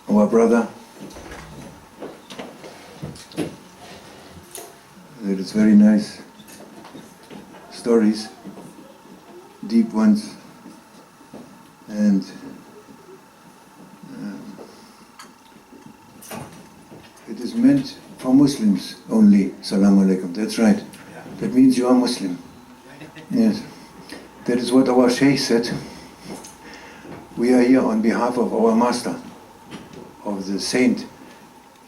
our brother. There is very nice stories, deep ones, and it is meant for Muslims only. Salaam alaikum. That's right. That means you are Muslim. Yes. That is what our Shaykh said. We are here on behalf of our master, of the saint.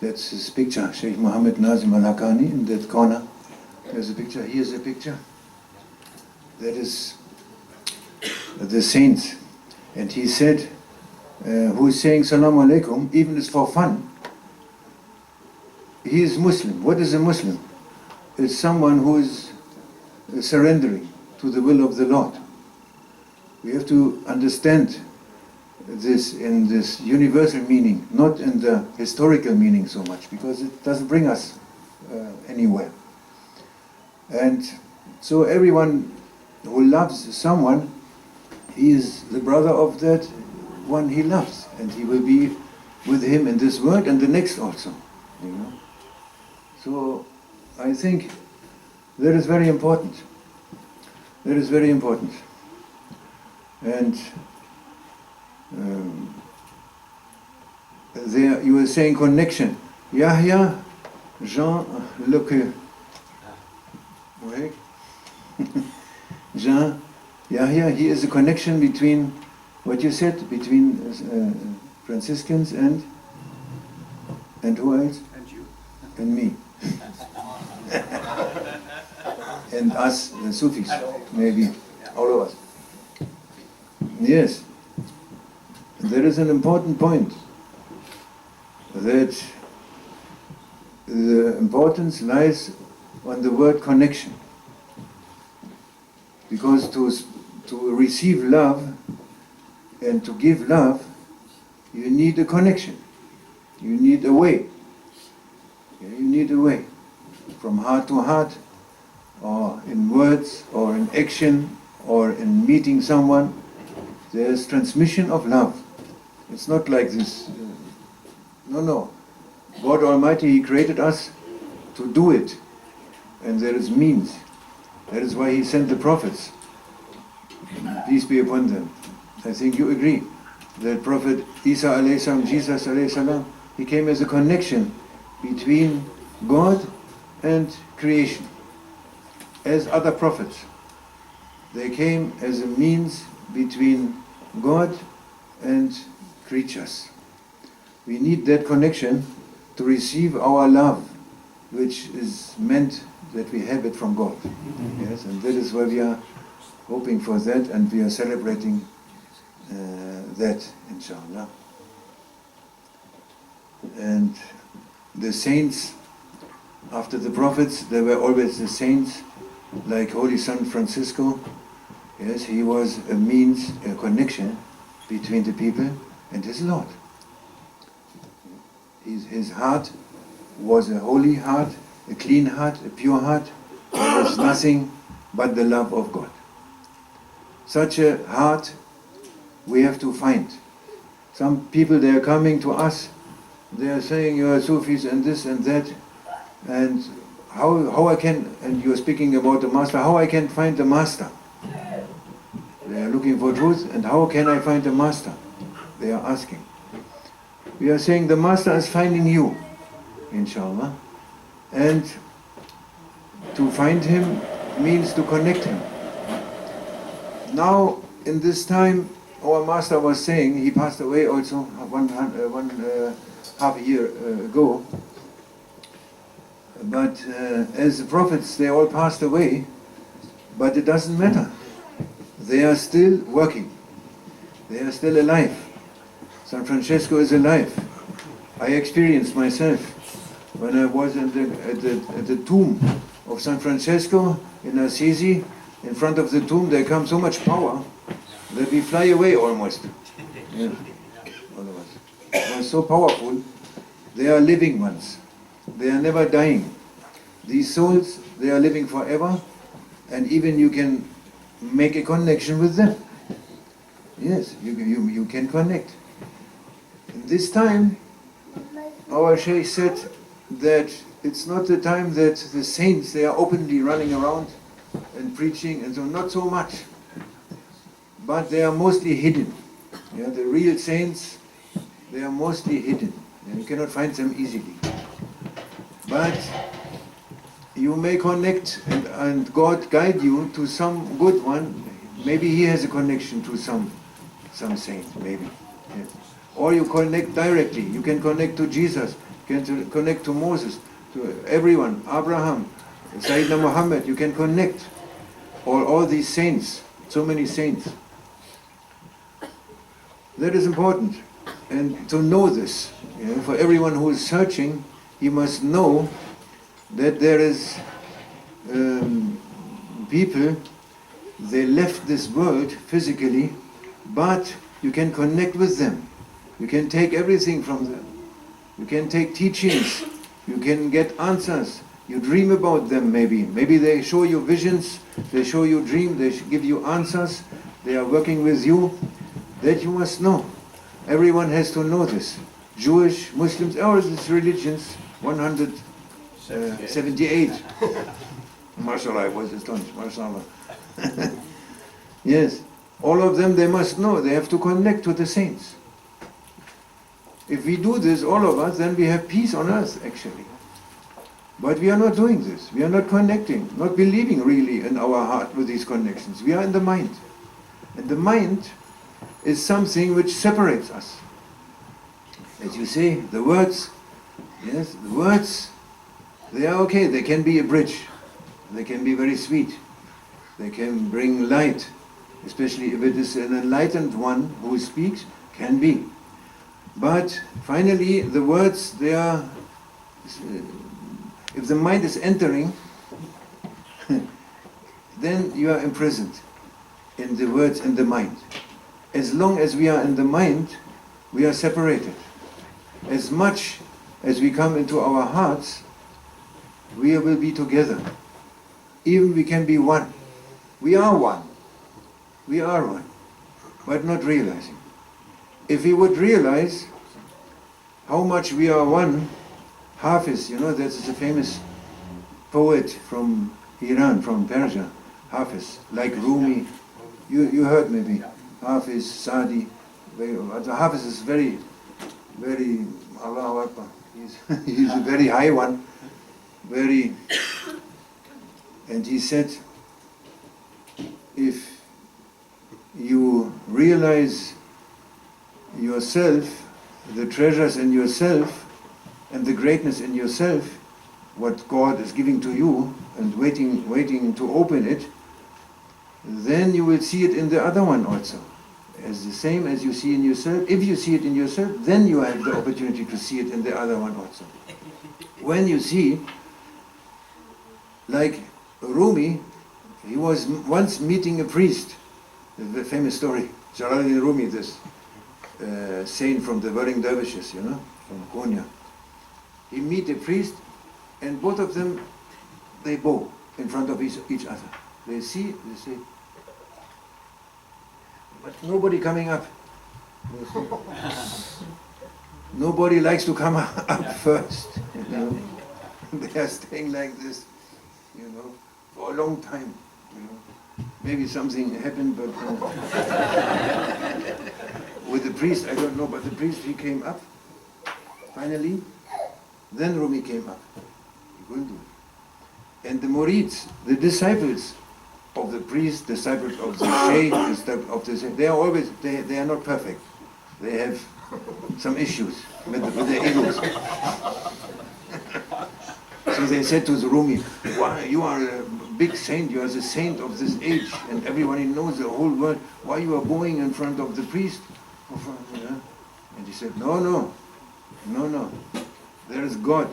That's his picture, Sheikh Muhammad Nazim al-Haqqani, in that corner. There's a picture. Here's a picture. That is the saint. And he said, who is saying Salaam alaikum, even if it's for fun, he is Muslim. What is a Muslim? It's someone who is surrendering to the will of the Lord. We have to understand this in this universal meaning, not in the historical meaning so much, because it doesn't bring us anywhere. And so everyone who loves someone, he is the brother of that one he loves, and he will be with him in this world and the next also. You know? So I think that is very important. That is very important. And there you were saying connection. Yahya, Jean, look. Wait. Jean, Yahya, he is a connection between what you said, between Franciscans and who else? And you. And me. And us, the Sufis, maybe, all of us. Yes. There is an important point, that the importance lies on the word connection. Because to receive love and to give love, you need a connection. You need a way. You need a way. From heart to heart, or in words, or in action, or in meeting someone. There's transmission of love. It's not like this. No. God Almighty, He created us to do it. And there is means. That is why He sent the prophets. Peace be upon them. I think you agree that Prophet Isa alayhi salam, Jesus alayhi salam, he came as a connection between God and creation. As other prophets, they came as a means between God and creatures. We need that connection to receive our love, which is meant that we have it from God. Yes, and that is why we are hoping for that, and we are celebrating that, inshallah. And the saints, after the prophets, there were always the saints, like Holy Son Francisco. Yes, he was a means, a connection between the people and his Lord. His heart was a holy heart, a clean heart, a pure heart. There was nothing but the love of God. Such a heart we have to find. Some people, they are coming to us, they are saying you are Sufis and this and that, and how I can, and you are speaking about the master, how I can find the master. They are looking for truth, and how can I find the master? They are asking. We are saying the master is finding you, inshallah. And to find him means to connect him. Now, in this time, our master was saying, he passed away also half a year ago, but as the prophets, they all passed away, but it doesn't matter. They are still working. They are still alive. San Francisco is alive. I experienced myself when I was at the tomb of San Francisco in Assisi. In front of the tomb there comes so much power that we fly away almost. Yeah. All of us. It was so powerful. They are living ones. They are never dying. These souls, they are living forever, and even you can make a connection with them. Yes, you can connect. In this time, our Sheikh said that it's not the time that the saints, they are openly running around and preaching and so, not so much. But they are mostly hidden. Yeah, the real saints, they are mostly hidden. And you cannot find them easily. But you may connect and God guide you to some good one. Maybe he has a connection to some saint, maybe. Yeah. Or you connect directly. You can connect to Jesus, you can connect to Moses, to everyone, Abraham, Sayyidina Muhammad. You can connect all these saints, so many saints. That is important. And to know this, for everyone who is searching, he must know that there is people, they left this world physically, but you can connect with them. You can take everything from them. You can take teachings. You can get answers. You dream about them maybe. Maybe they show you visions, they show you dreams, they give you answers, they are working with you. That you must know. Everyone has to know this. Jewish, Muslims, all these religions, 178. MashaAllah, I was astonished, MashaAllah. Yes, all of them, they must know, they have to connect to the saints. If we do this, all of us, then we have peace on earth, actually. But we are not doing this. We are not connecting, not believing really in our heart with these connections. We are in the mind. And the mind is something which separates us. As you say, the words, yes, the words, they are okay, they can be a bridge. They can be very sweet. They can bring light, especially if it is an enlightened one who speaks, can be. But finally, the words, they are, if the mind is entering, then you are imprisoned in the words and the mind. As long as we are in the mind, we are separated. As much as we come into our hearts, we will be together. Even we can be one. We are one. We are one. But not realizing. If we would realize how much we are one, Hafiz, that's a famous poet from Iran, from Persia, Hafiz, like Rumi. You heard maybe. Hafiz, Sadi. Hafiz is very, very, Allahu Akbar. He's a very high one. Very. And he said, if you realize yourself, the treasures in yourself, and the greatness in yourself, what God is giving to you, and waiting to open it, then you will see it in the other one also. As the same as you see in yourself. If you see it in yourself, then you have the opportunity to see it in the other one also. When you see, like Rumi, he was once meeting a priest, the famous story, Jalaluddin Rumi, this saint from the whirling dervishes, from Konya. He meet a priest, and both of them, they bow in front of each other. They see, they say, but nobody coming up. Nobody likes to come up first. They are staying like this, for a long time. Maybe something happened, but with the priest, I don't know. But the priest, he came up. Finally, then Rumi came up. He couldn't do it. And the murids, the disciples of the priest, disciples of the sheikh, of the sheikh, they are always, they are not perfect. They have some issues with their egos. So they said to the Rumi, why, you are a big saint, you are the saint of this age, and everybody knows the whole world, why you are bowing in front of the priest? And he said, no, there is God.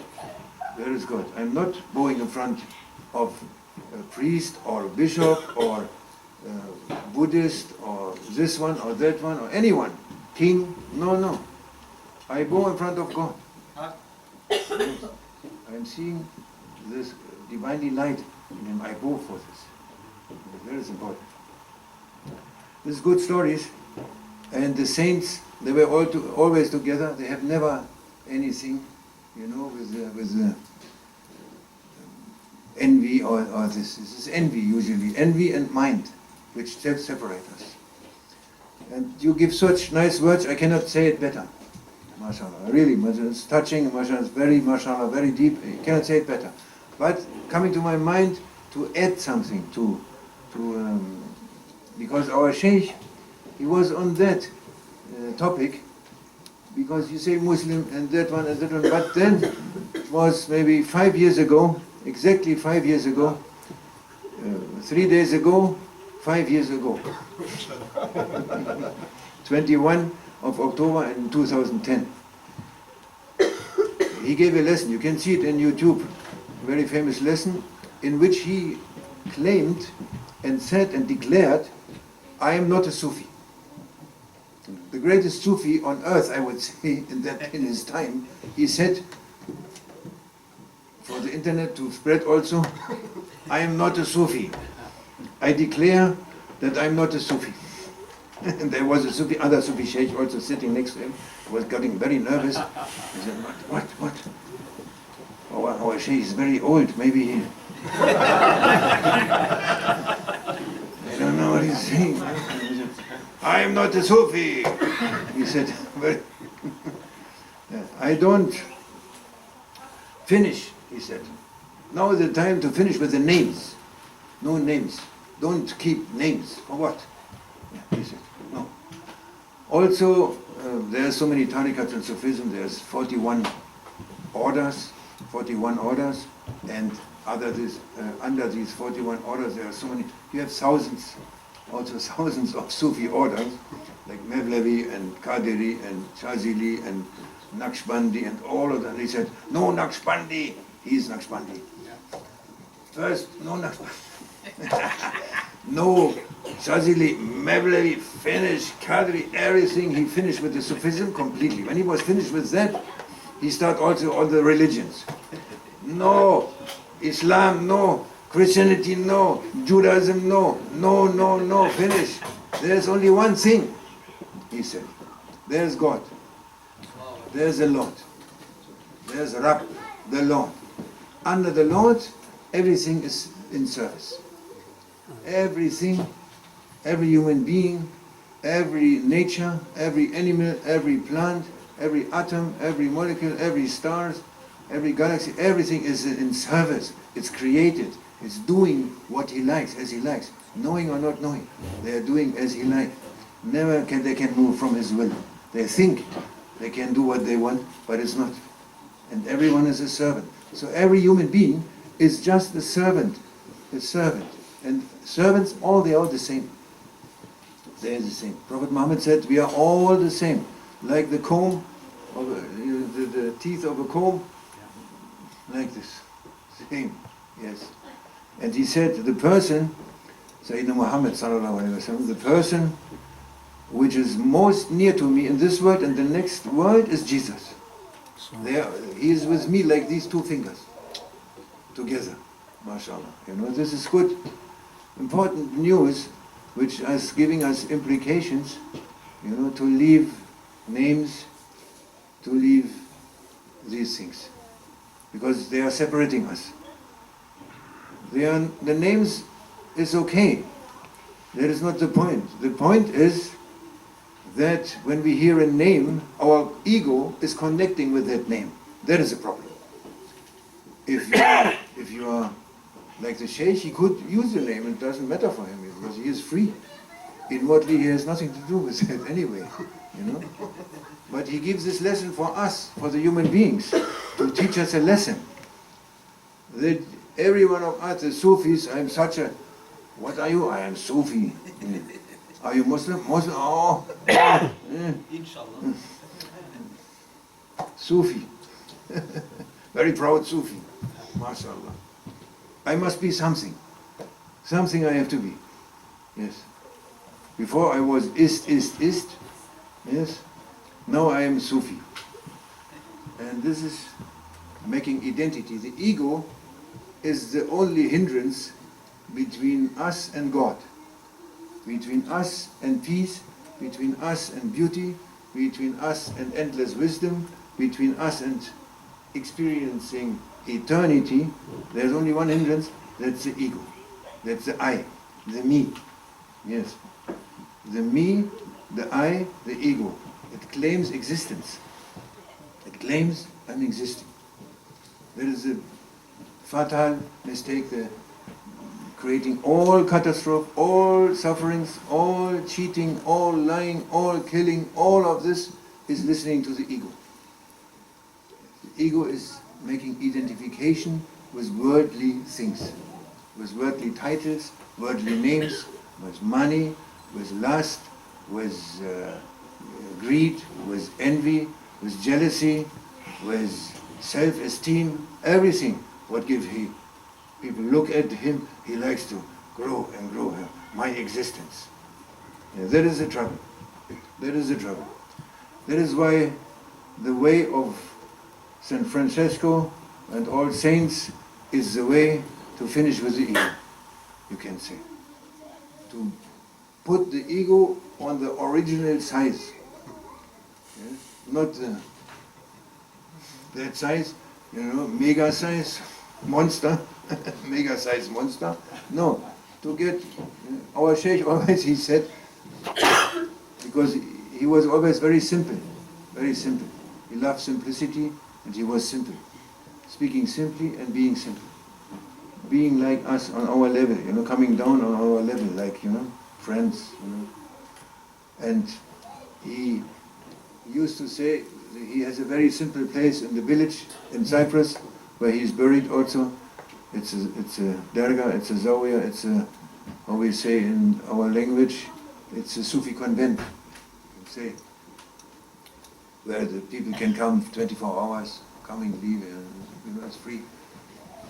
There is God. I'm not bowing in front of a priest or a bishop or a Buddhist or this one or that one or anyone. King, no. I bow in front of God. Yes. I'm seeing this divinely light in him. I bow for this. That is important. These good stories. And the saints, they were always together. They have never anything. you know, with envy or this. This is envy usually, envy and mind, which separate us. And you give such nice words, I cannot say it better. MashaAllah, really, it's touching, MashaAllah, it's very, MashaAllah, very deep, you cannot say it better. But coming to my mind to add something because our Sheikh, he was on that topic, because you say Muslim and that one, but then it was maybe 5 years ago, exactly 5 years ago, 3 days ago, 5 years ago, 21 of October in 2010. He gave a lesson, you can see it in YouTube, a very famous lesson, in which he claimed and said and declared, I am not a Sufi. The greatest Sufi on earth, I would say, in his time, he said, for the internet to spread also, I am not a Sufi. I declare that I'm not a Sufi. And there was a Sufi, other Sufi Sheikh also sitting next to him, was getting very nervous. He said, what? Our Sheikh is very old, maybe he... I don't know what he's saying. He said, I am not a Sufi. He said, well, I don't finish, he said. Now is the time to finish with the names. No names. Don't keep names. For what? Yeah, he said, no. Also, there are so many Tariqats in Sufism. There's 41 orders, and under these 41 orders, there are so many. You have thousands of Sufi orders, like Mevlevi and Qadiri and Shazili and Naqshbandi and all of them. He said, no Naqshbandi, he's Naqshbandi. First, no Naqshbandi. No Shazili, Mevlevi, finish, Qadiri, everything. He finished with the Sufism completely. When he was finished with that, he started also all the religions. No, Islam, no. Christianity, no. Judaism, no. No, finish. There's only one thing, he said. There's God. There's the Lord. There's Rabb, the Lord. Under the Lord, everything is in service. Everything, every human being, every nature, every animal, every plant, every atom, every molecule, every stars, every galaxy, everything is in service. It's created. It's doing what he likes, as he likes. Knowing or not knowing, they are doing as he likes. Never can they move from his will. They think they can do what they want, but it's not. And everyone is a servant. So every human being is just a servant. A servant. And servants, they're all the same. They're the same. Prophet Muhammad said, we are all the same. Like the comb, the teeth of a comb, like this. Same, yes. And he said, the person, Sayyidina Muhammad sallallahu alaihi wasallam, the person which is most near to me in this world and the next world is Jesus. He is with me like these two fingers, together, mashallah. You know, this is good, important news, which is giving us implications, you know, to leave names, to leave these things, because they are separating us. The names is okay. That is not the point. The point is that when we hear a name, our ego is connecting with that name. That is a problem. If you are like the Sheikh, he could use the name, it doesn't matter for him because he is free. Inwardly, he has nothing to do with it anyway, you know. But he gives this lesson for us, for the human beings, to teach us a lesson. That every one of us, the Sufis, I am such a... What are you? I am Sufi. Are you Muslim? Muslim? Oh. Inshallah. Sufi. Very proud Sufi. MashaAllah. I must be something. Something I have to be. Yes. Before I was ist. Yes. Now I am Sufi. And this is making identity. The ego is the only hindrance between us and God, between us and peace, between us and beauty, between us and endless wisdom, between us and experiencing eternity, there's only one hindrance, that's the ego. That's the I, the me. Yes. The me, the I, the ego. It claims existence. It claims I'm existing. There is a fatal mistake there, creating all catastrophe, all sufferings, all cheating, all lying, all killing, all of this is listening to the ego. The ego is making identification with worldly things, with worldly titles, worldly names, with money, with lust, with greed, with envy, with jealousy, with self-esteem, everything. What gives he? People look at him, he likes to grow and grow my existence. Yeah, that is the trouble. That is the trouble. That is why the way of St. Francisco and all saints is the way to finish with the ego, you can say. To put the ego on the original size. Yes? Not that size, mega size monster, mega size monster. No, to get, our Sheikh always, he said, because he was always very simple, very simple. He loved simplicity and he was simple. Speaking simply and being simple. Being like us on our level, coming down on our level, like, friends, And he used to say he has a very simple place in the village in Cyprus where he is buried also. It's a Dergah, it's a Zawiya, it's a, how we say in our language, it's a Sufi convent, you say, where the people can come 24 hours, coming, leave, it's free.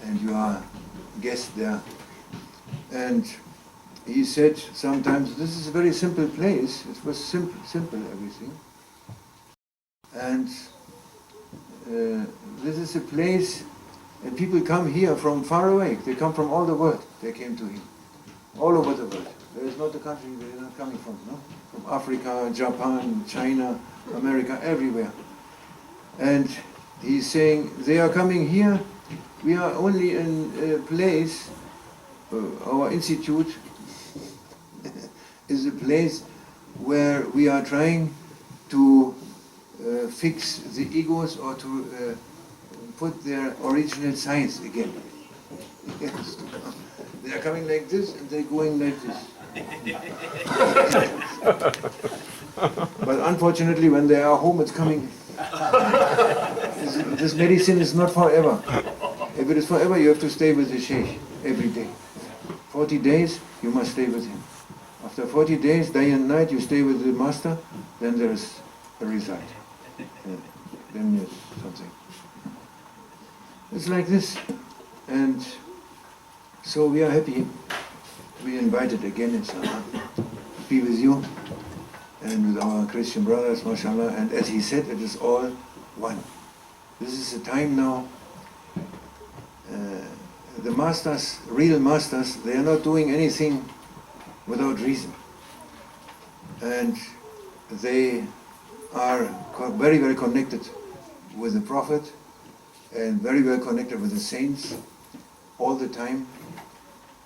And you are a guest there. And he said sometimes, this is a very simple place. It was simple everything. And this is a place, and people come here from far away. They come from all the world. They came to him, all over the world. There is not a country they are not coming from, no? From Africa, Japan, China, America, everywhere. And he's saying, they are coming here. We are only in a place, our institute is a place where we are trying to fix the egos or to put their original size again. Yes. They are coming like this and they're going like this. But unfortunately, when they are home, it's coming. This medicine is not forever. If it is forever, you have to stay with the Sheikh every day. 40 days, you must stay with him. After 40 days, day and night, you stay with the master, then there is a result. Then there's something. It's like this. And so we are happy. We invited again, inshallah, to be with you and with our Christian brothers, mashallah. And as he said, it is all one. This is a time now. The masters, real masters, they are not doing anything without reason. And they are very, very connected with the Prophet and very well connected with the saints all the time.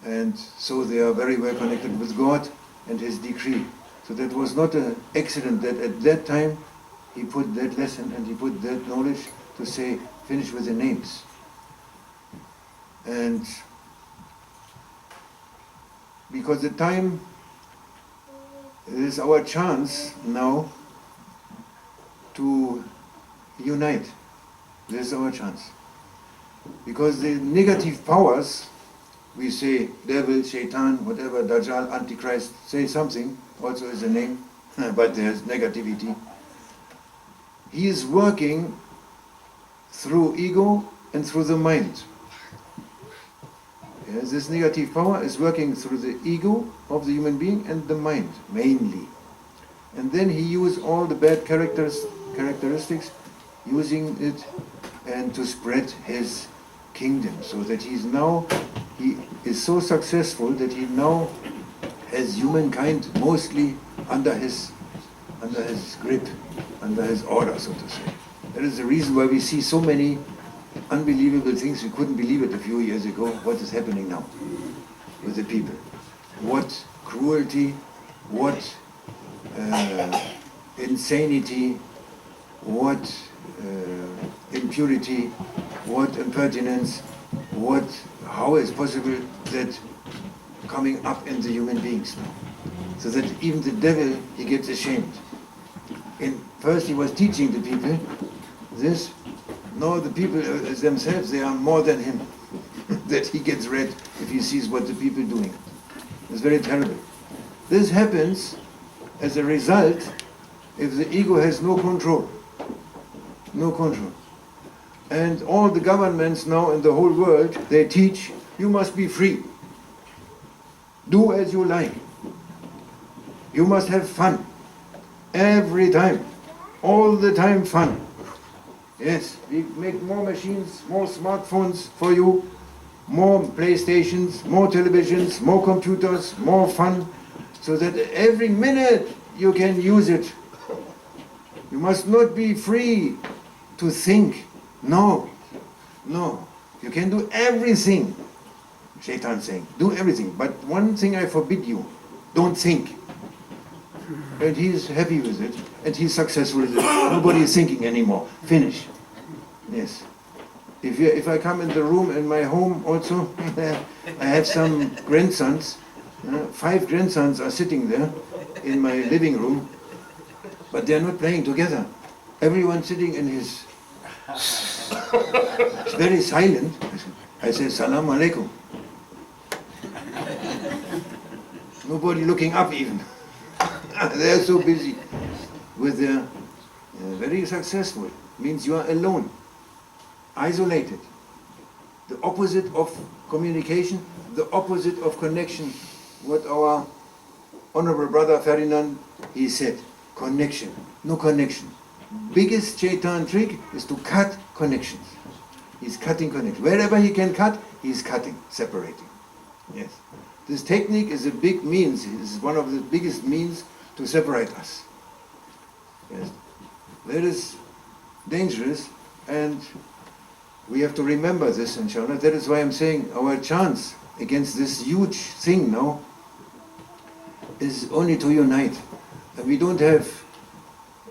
And so they are very well connected with God and His decree. So that was not an accident that at that time he put that lesson and he put that knowledge to say, finish with the names. And because the time is our chance now to unite. This is our chance. Because the negative powers, we say devil, shaitan, whatever, Dajjal, Antichrist, say something, also is a name, but there's negativity. He is working through ego and through the mind. Yes, this negative power is working through the ego of the human being and the mind, mainly. And then he uses all the bad characteristics, using it and to spread his kingdom, so that he is so successful that he now has humankind mostly under his grip, under his order, so to say. That is the reason why we see so many unbelievable things. We couldn't believe it a few years ago. What is happening now with the people? What cruelty, what insanity, what impurity, what impertinence, how is possible that coming up in the human beings now? So that even the devil, he gets ashamed. And first he was teaching the people this. No, the people themselves, they are more than him. That he gets red if he sees what the people are doing. It's very terrible. This happens as a result if the ego has no control. No control. And all the governments now in the whole world, they teach, you must be free. Do as you like. You must have fun. Every time. All the time fun. Yes, we make more machines, more smartphones for you, more PlayStations, more televisions, more computers, more fun, so that every minute you can use it. You must not be free to think. No, no. You can do everything. Shaitan saying, do everything. But one thing I forbid you, don't think. And he's happy with it, and he's successful with it. Nobody is thinking anymore. Finish. Yes. If I come in the room in my home also, I have some grandsons. 5 grandsons are sitting there in my living room, but they're not playing together. Everyone sitting in his... It's very silent. I say, Salam alaikum. Nobody looking up even. They're so busy with their very successful. Means you are alone, isolated. The opposite of communication, the opposite of connection. What our honorable brother Ferdinand, he said, connection, no connection. Biggest shaitan trick is to cut connections. He's cutting connections. Wherever he can cut, he's cutting, separating. Yes. This technique is a big means, is one of the biggest means to separate us. Yes. That is dangerous, and we have to remember this, inshallah. That is why I'm saying our chance against this huge thing now is only to unite. And we don't have,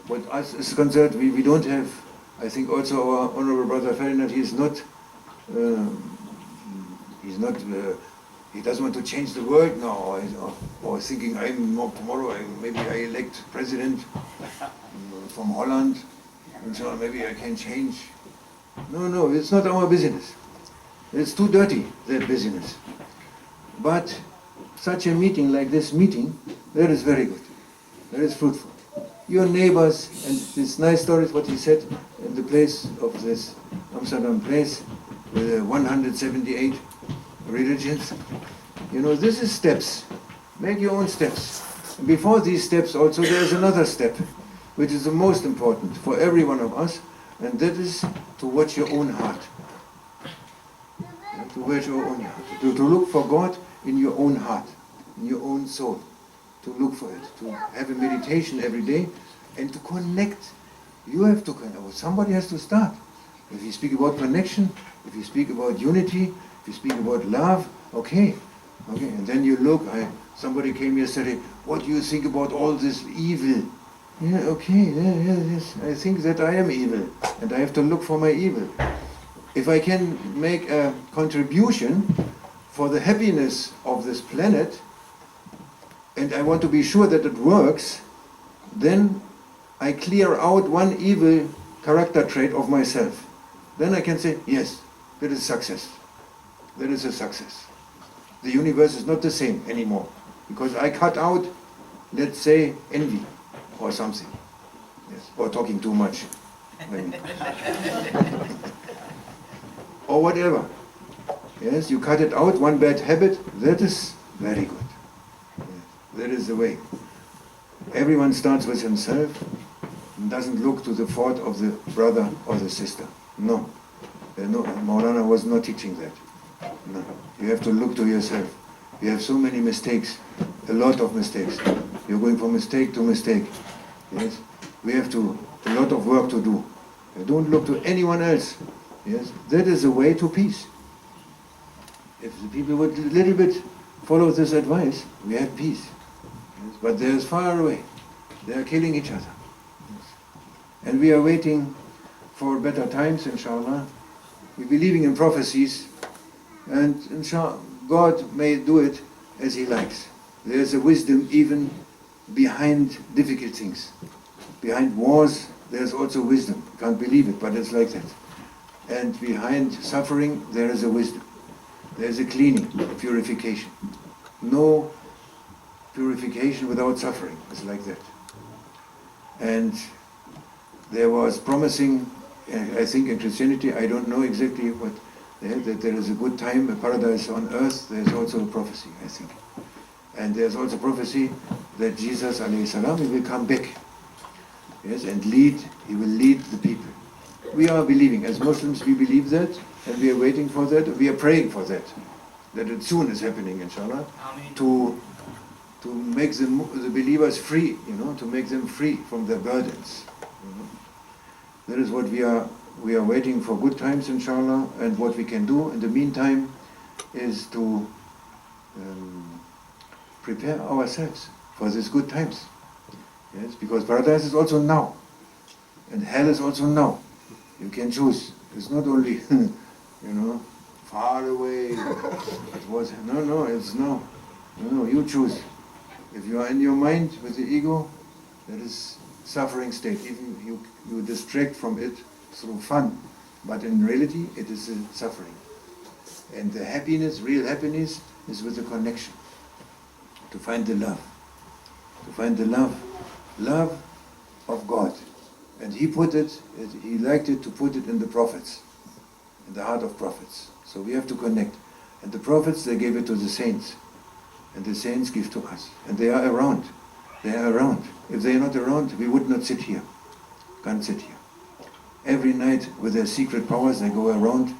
what us is concerned, we don't have, I think also our honorable brother Ferdinand, he doesn't want to change the world now, or thinking tomorrow maybe I elect president from Holland, and so maybe I can change. No, it's not our business. It's too dirty, that business. But such a meeting like this meeting, that is very good. That is fruitful. Your neighbors, and this nice story is what he said in the place of this Amsterdam place, with 178 religions. You know, this is steps. Make your own steps. And before these steps also there is another step, which is the most important for every one of us, and that is to watch your own heart. To watch your own heart. To look for God in your own heart, in your own soul. To look for it. To have a meditation every day and to connect. You have to connect. Somebody has to start. If you speak about connection, if you speak about unity, if you speak about love, okay. And then you look, somebody came yesterday, what do you think about all this evil? Yeah, okay, yes, I think that I am evil, and I have to look for my evil. If I can make a contribution for the happiness of this planet, and I want to be sure that it works, then I clear out one evil character trait of myself. Then I can say, yes, that is success. That is a success. The universe is not the same anymore, because I cut out, let's say, envy or something. Yes, or talking too much. Or whatever. Yes, you cut it out, one bad habit, that is very good. Yes, that is the way. Everyone starts with himself and doesn't look to the fault of the brother or the sister. No. Maulana was not teaching that. No. You have to look to yourself. You have so many mistakes, a lot of mistakes. You're going from mistake to mistake. Yes? We have a lot of work to do. Don't look to anyone else. Yes, that is the way to peace. If the people would a little bit follow this advice, we had peace. Yes, but they're far away. They are killing each other. Yes. And we are waiting for better times, inshallah. We're believing in prophecies, and inshallah, God may do it as He likes. There's a wisdom even behind difficult things. Behind wars, there's also wisdom. Can't believe it, but it's like that. And behind suffering, there is a wisdom. There's a cleaning, a purification. No purification without suffering. It's like that. And there was promising, I think in Christianity, I don't know exactly what, that there is a good time, a paradise on earth. There's also a prophecy, I think. And there's also prophecy that Jesus ﷺ, He will come back. Yes, and lead, He will lead the people. We are believing, as Muslims we believe that, and we are waiting for that, we are praying for that it soon is happening, inshallah, to make the believers free, to make them free from their burdens. That is what we are waiting for, good times, inshallah, and what we can do in the meantime is to prepare ourselves for these good times. Yes, because paradise is also now, and hell is also now. You can choose. It's not only, far away. It was no. It's now. No, you choose. If you are in your mind with the ego, that is suffering state. Even you distract from it through fun, but in reality, it is a suffering. And the happiness, real happiness, is with the connection. To find the love. To find the love of God. And He liked it to put it in the prophets, in the heart of prophets. So we have to connect. And the prophets, they gave it to the saints. And the saints give to us. And they are around. They are around. If they are not around, we would not sit here. Can't sit here. Every night with their secret powers, they go around.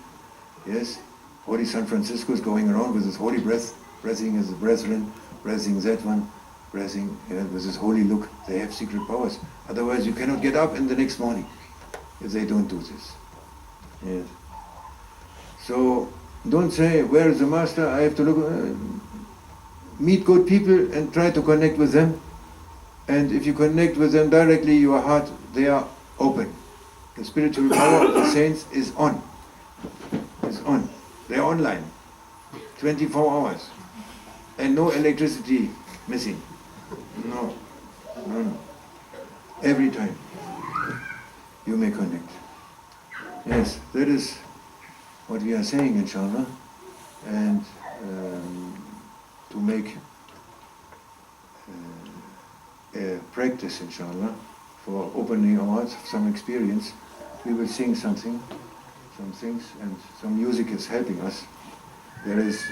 Yes, Holy San Francisco is going around with his holy breath, breathing his brethren, breathing that one, breathing with his holy look. They have secret powers. Otherwise, you cannot get up in the next morning if they don't do this. Yes. So don't say, where is the master? I have to look. Meet good people and try to connect with them. And if you connect with them directly, your heart, they are open. The spiritual power of the saints is on. Is on. They are online. 24 hours. And no electricity missing. No. Every time you may connect. Yes, that is what we are saying, inshallah. And to make a practice, inshallah, for opening our hearts, some experience, we will sing some things, and some music is helping us. There is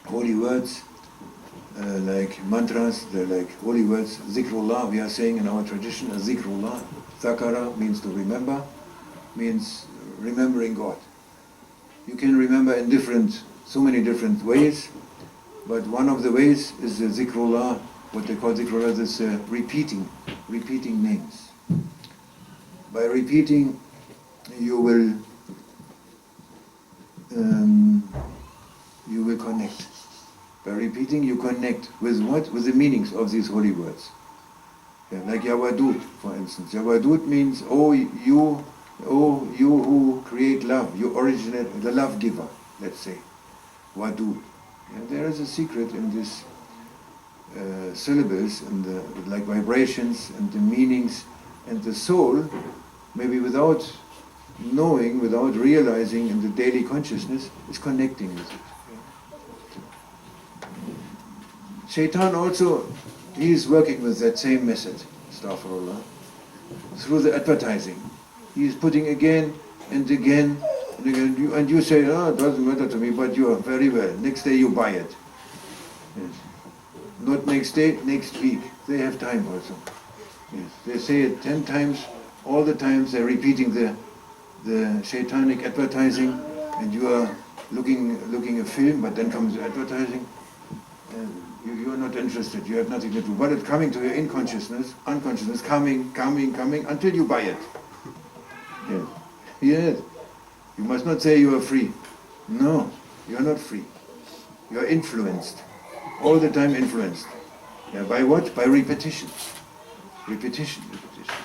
holy words, like mantras, they're like holy words. Zikrullah, we are saying in our tradition, Zikrullah. Thakara means to remember, means remembering God. You can remember in so many different ways, but one of the ways is the Zikrullah, what they call Zikrullah, is repeating names. By repeating, you will connect. By repeating, you connect with what? With the meanings of these holy words. Yeah, like Yawadud, for instance. Yawadud means, oh you who create love, you originate, the love giver, let's say. Wadud. And there is a secret in these syllables, and like vibrations and the meanings, and the soul, maybe without knowing, without realizing in the daily consciousness, is connecting with it. Shaitan also, he is working with that same method, astaghfirullah, through the advertising. He is putting again and again and again, and you say, it doesn't matter to me, but you are very well. Next day you buy it. Yes. Not next day, next week. They have time also. Yes. They say it 10 times, all the times they're repeating the shaitanic advertising, and you are looking a film, but then comes the advertising, and you are not interested, you have nothing to do. But it's coming to your unconsciousness, coming, until you buy it. Yes. Yes. You must not say you are free. No, you are not free. You are influenced. All the time influenced. Yeah, by what? By repetition. Repetition, repetition.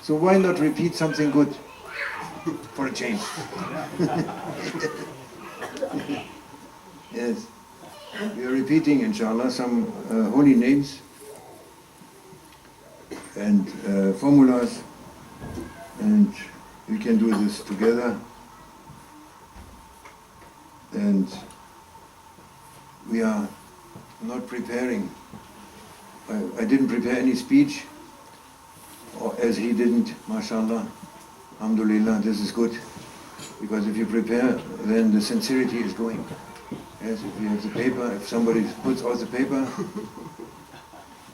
So why not repeat something good for a change? Yes. We are repeating, inshallah, some holy names and formulas, and we can do this together. And we are not preparing. I didn't prepare any speech, or as he didn't, mashallah, alhamdulillah, this is good. Because if you prepare, then the sincerity is going. Yes, if you have the paper, if somebody puts out the paper,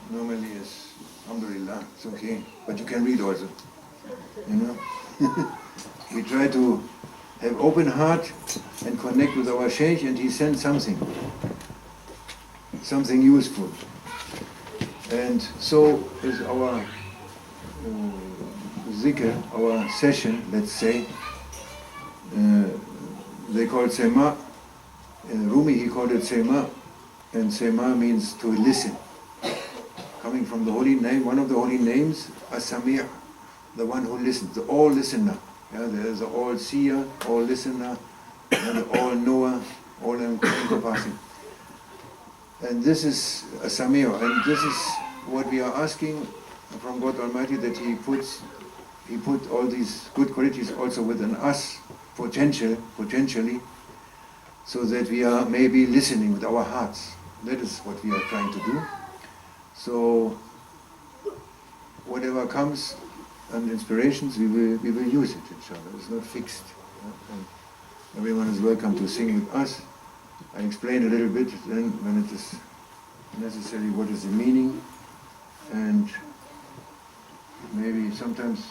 normally it's alhamdulillah, it's okay. But you can read also, you know. We try to have open heart and connect with our Sheikh, and he sends something useful. And so is our zikr, our session, let's say. They call it Sema. In Rumi he called it Sema, and Sema means to listen. Coming from the holy name, one of the holy names, As-Sami', the one who listens, the all listener. Yeah, there is the all seer, all listener, and the all knower, all encompassing. And this is a Samir, and this is what we are asking from God Almighty, that He put all these good qualities also within us, potentially, so that we are maybe listening with our hearts. That is what we are trying to do. So whatever comes and inspirations, we will use it, inshallah. It's not fixed. And everyone is welcome to sing with us. I explain a little bit then when it is necessary what is the meaning, and maybe sometimes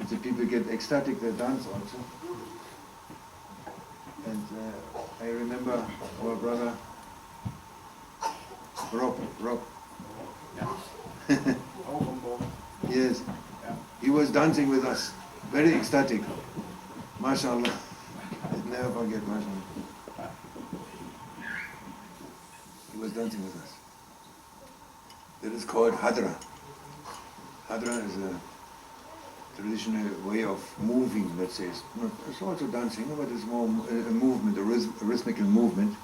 if the people get ecstatic, they dance also. And I remember our brother Rob. Yes, he was dancing with us, very ecstatic. MashaAllah, I'll never forget, MashaAllah. He was dancing with us. That is called Hadra. Hadra is a traditional way of moving, let's say. It's also dancing, but it's more a movement, a rhythmical movement,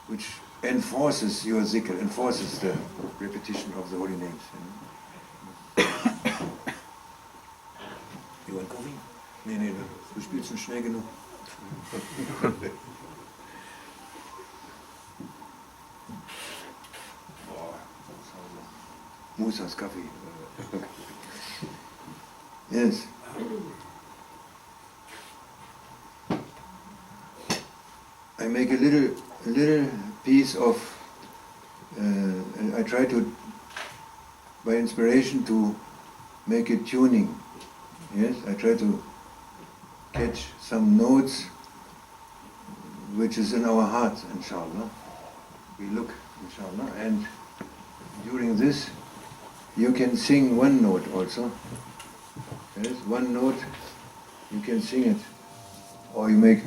which enforces your zikr, enforces the repetition of the holy names. You want coffee? Nee, du spielst schon schnell genug. Musa's coffee. Yes. I make a little piece of, I try to, by inspiration, to make a tuning. Yes, I try to catch some notes which is in our hearts, inshallah. We look, inshallah, and during this you can sing one note also. Yes, one note, you can sing it, or you make